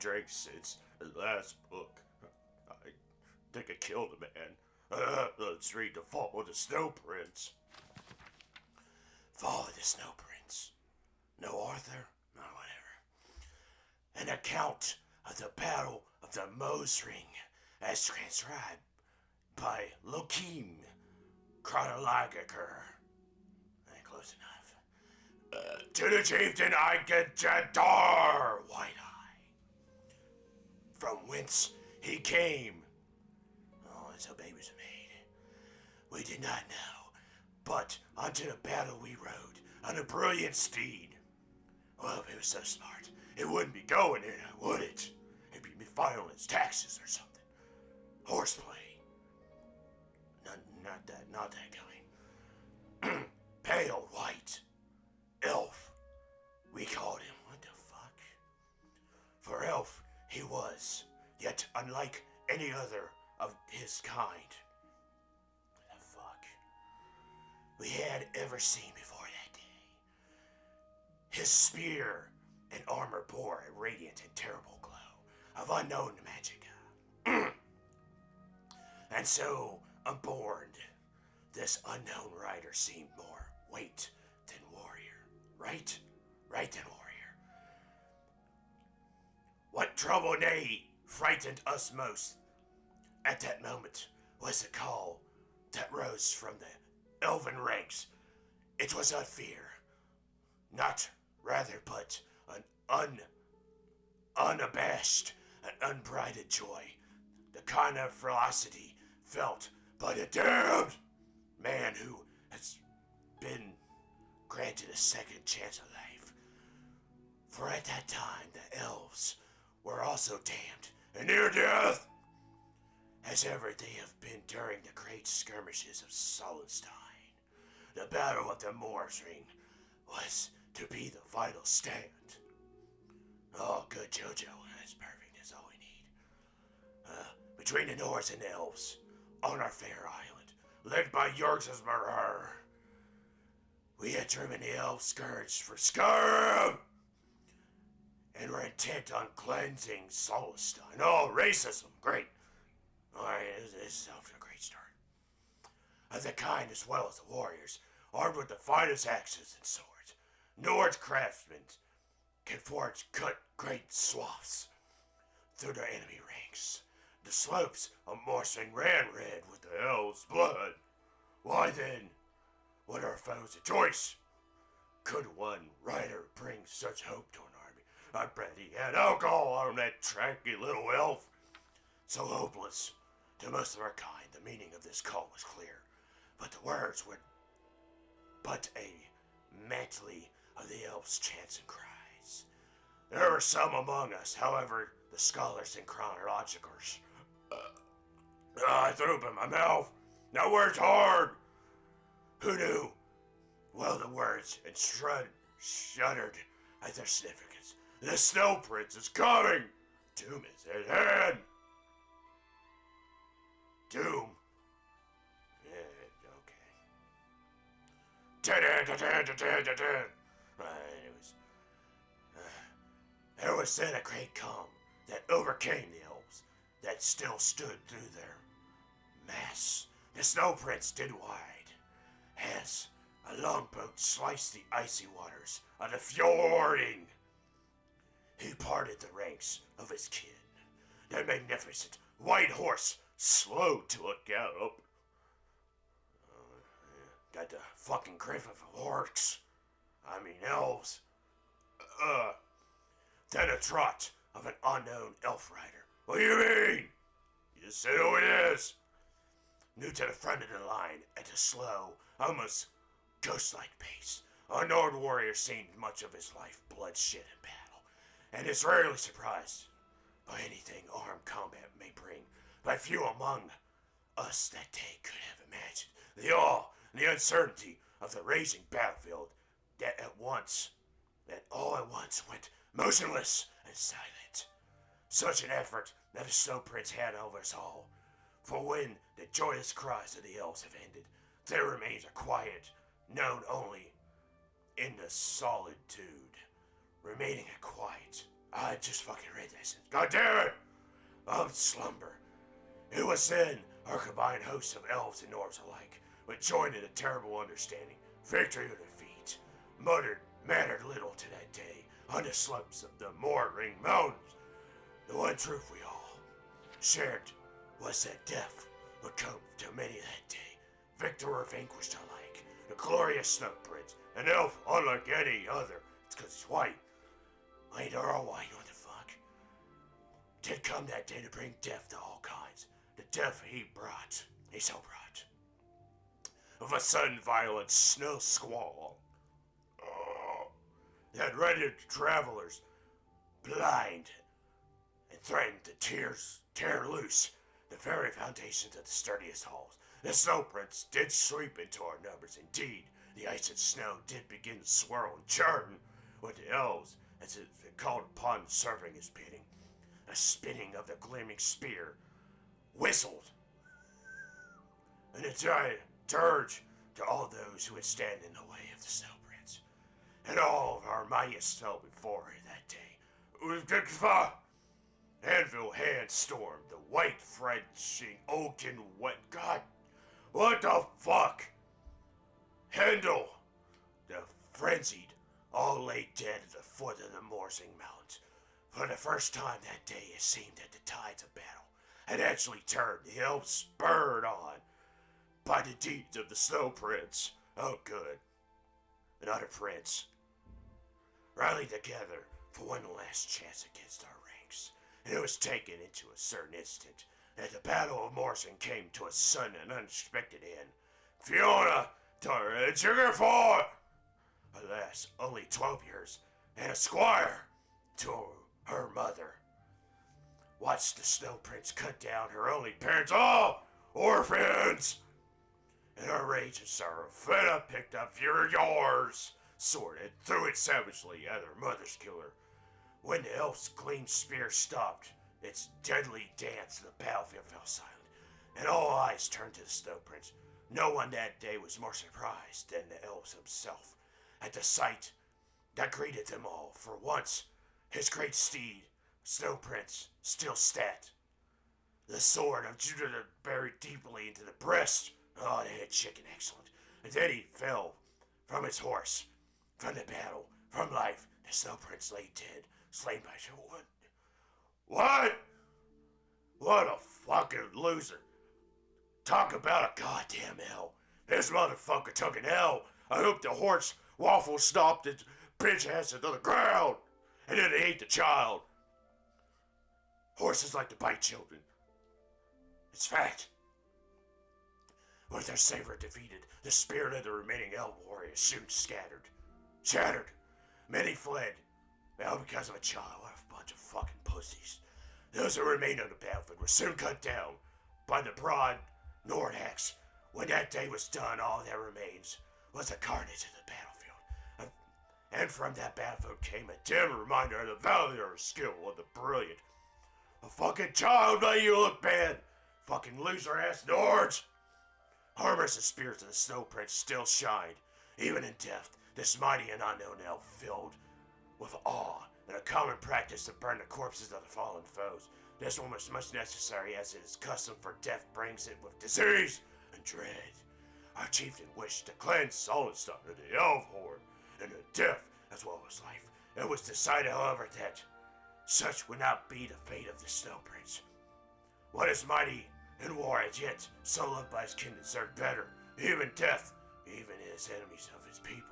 drank since the last book. I think I killed a man. Let's read The Fall of the Snow Prince. Fall of the Snow Prince. No author? No, whatever. An account of the Battle of the Mose Ring as transcribed by Lokim Chronologiker. Close enough. To the chieftain I get Jadar White-Eye, from whence he came. Oh, that's how babies are made. We did not know, but unto the battle we rode on a brilliant steed. Well, if it was so smart, it wouldn't be going in, would it? It'd be filing its taxes or something. Horseplay. Not that kind. Pale white. Elf. We called him. What the fuck? For elf he was, yet unlike any other of his kind. What the fuck? We had ever seen before that day. His spear and armor bore a radiant and terrible glow of unknown magic. And so, aboard, this unknown rider seemed more weight than warrior. Right? Right than warrior. What trouble, nay, frightened us most at that moment was the call that rose from the elven ranks. It was not fear, not rather, but an unabashed and unbridled joy, the kind of ferocity felt by the damned man who has been granted a second chance of life. For at that time the elves were also damned and near death, as ever they have been during the great skirmishes of Solenstein. The battle of the Moors Ring was to be the final stand. Oh, good Jojo, that's perfect, that's all we need. Between the Norse and the elves, on our fair island, led by Yorks's Marer, we had driven the elf scourge for Skyrim, and were intent on cleansing Solenstein. Oh, racism, great. Alright, this is off to a great start. Of the kind as well as the warriors, armed with the finest axes and swords, Nord's craftsmen can forge cut great swaths through their enemy ranks. The slopes of Morsing ran red with the elves' blood. Why then, what are foes of choice? Could one rider bring such hope to an army? I bet he had alcohol on that tranky little elf. So hopeless. To most of our kind, the meaning of this call was clear, but the words were but a mantley of the elf's chants and cries. There were some among us, however, the scholars and chronologicers. I threw up in my mouth. That word's hard. Who knew? Well, the words and shuddered at their significance. The Snow Prince is coming. Doom is at hand. Doom. Yeah, okay. There was then a great calm that overcame the elves that still stood through their mass. The Snow Prince did wide, as a longboat sliced the icy waters of the fjording. He parted the ranks of his kin. The magnificent white horse slowed to a gallop. Got the fucking grip of orcs. I mean elves. Then a trot of an unknown elf rider. What do you mean? You say who it is. New to the front of the line at a slow, almost ghost-like pace. A Nord warrior seen much of his life bloodshed in battle, and is rarely surprised by anything armed combat may bring. But few among us that day could have imagined the awe and the uncertainty of the raging battlefield that all at once went motionless and silent. Such an effort that the Snow Prince had over us all. For when the joyous cries of the elves have ended, there remains a quiet known only in the solitude, remaining a quiet I just fucking read this. God damn it! Of slumber. It was then our combined hosts of elves and dwarves alike would join in a terrible understanding, victory or defeat. Mattered little to that day on the slopes of the Moor-ring mountains. The one truth we all shared was that death would come to many that day, victor or vanquished alike. The glorious Snow Prince, an elf unlike any other, it's 'cause he's white. Ain't all white, what the fuck? Did come that day to bring death to all kinds. The death he so brought. Of a sudden violent snow squall that rendered travelers blind and threatened to tear loose the very foundations of the sturdiest halls. The Snow Prince did sweep into our numbers. Indeed, the ice and snow did begin to swirl and churn with the elves as it called upon serving his bidding. A spinning of the gleaming spear whistled, and a giant dirge to all those who would stand in the way of the Snow Prince. And all of our mightiest fell before her that day. Anvil hand stormed, the white frenching oaken wet. God, what the fuck? Handle, the frenzied, all lay dead at the foot of the Morsing Mountains. For the first time that day, it seemed that the tides of battle had actually turned. The elves spurred on by the deeds of the Snow Prince. Oh, good. Another prince. Rallied together for one last chance against our ranks. And it was taken into a certain instant that the Battle of Morsing came to a sudden and unexpected end. Fiona, daughter Sugar for, alas, only 12 years, and a squire to her mother, watched the Snow Prince cut down her only parents, all orphans. In her rage and sorrow, Fenna picked up Furior's sword and threw it savagely at her mother's killer. When the elf's gleamed spear stopped its deadly dance, the battlefield fell silent, and all eyes turned to the Snow Prince. No one that day was more surprised than the elves himself at the sight that greeted them all. For once, his great steed, Snow Prince, still sat. The sword of Jupiter buried deeply into the breast. Oh, the head chicken, excellent. And then he fell from his horse, from the battle, from life. The Snow Prince lay dead, slain by what? What? What a fucking loser. Talk about a goddamn hell. This motherfucker took an L. I hope the horse waffle stomped its bitch ass into the ground. And then it ate the child. Horses like to bite children. It's fact. With their savior defeated, the spirit of the remaining elf warriors soon shattered. Many fled, now because of a child. What a bunch of fucking pussies. Those who remained on the battlefield were soon cut down by the broad Nordax. When that day was done, all that remains was the carnage of the battlefield. And from that battlefield came a dim reminder of the valor and skill of the brilliant. A fucking child made you look bad. Fucking loser ass Nords. Armors and spears of the Snow Prince still shined. Even in death, this mighty and unknown elf filled with awe and a common practice to burn the corpses of the fallen foes. This one was much necessary, as it is custom for death brings it with disease and dread. Our chieftain wished to cleanse Solenstar of the elf horde and the death as well as life. It was decided, however, that such would not be the fate of the Snow Prince. What is mighty in war as yet so loved by his kin deserved better, even death, even his enemies of his people.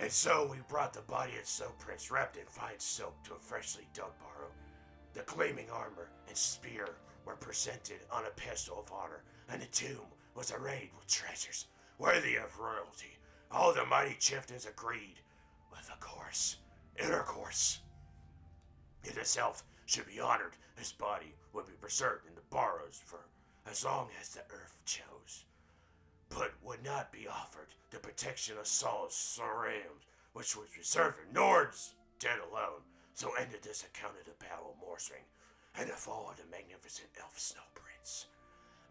And so we brought the body of the Snow Prince wrapped in fine silk to a freshly dug burrow. The gleaming armor and spear were presented on a pedestal of honor, and the tomb was arrayed with treasures worthy of royalty. All the mighty chieftains agreed with intercourse. If this elf should be honored, his body would be preserved in the burrows for as long as the earth chose, but would not be offered the protection of Sol's Sorams, which was reserved for Nord's dead alone. So ended this account of the Battle of Morsing and the fall of the magnificent elf Snow Prince.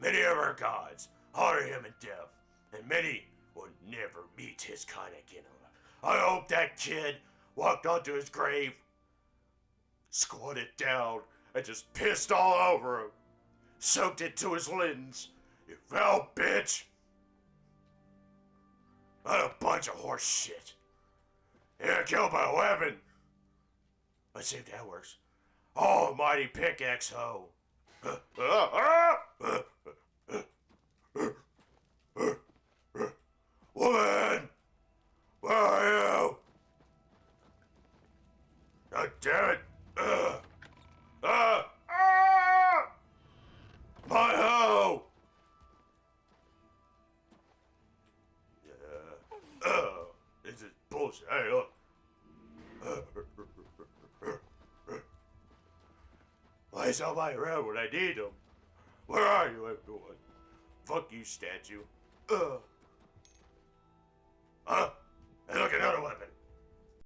Many of our gods honor him in death, and many will never meet his kind again. I hope that kid walked onto his grave squatted down and just pissed all over him. Soaked it to his lens. You fell, bitch! What a bunch of horse shit. You're killed by a weapon. Let's see if that works. Almighty pickaxe hoe. Woman! Where are you? God damn it! My hoe! This is bullshit. Hey, look. Why is somebody around when I need them? Where are you, everyone? Fuck you, statue. Huh? Hey, look, another weapon.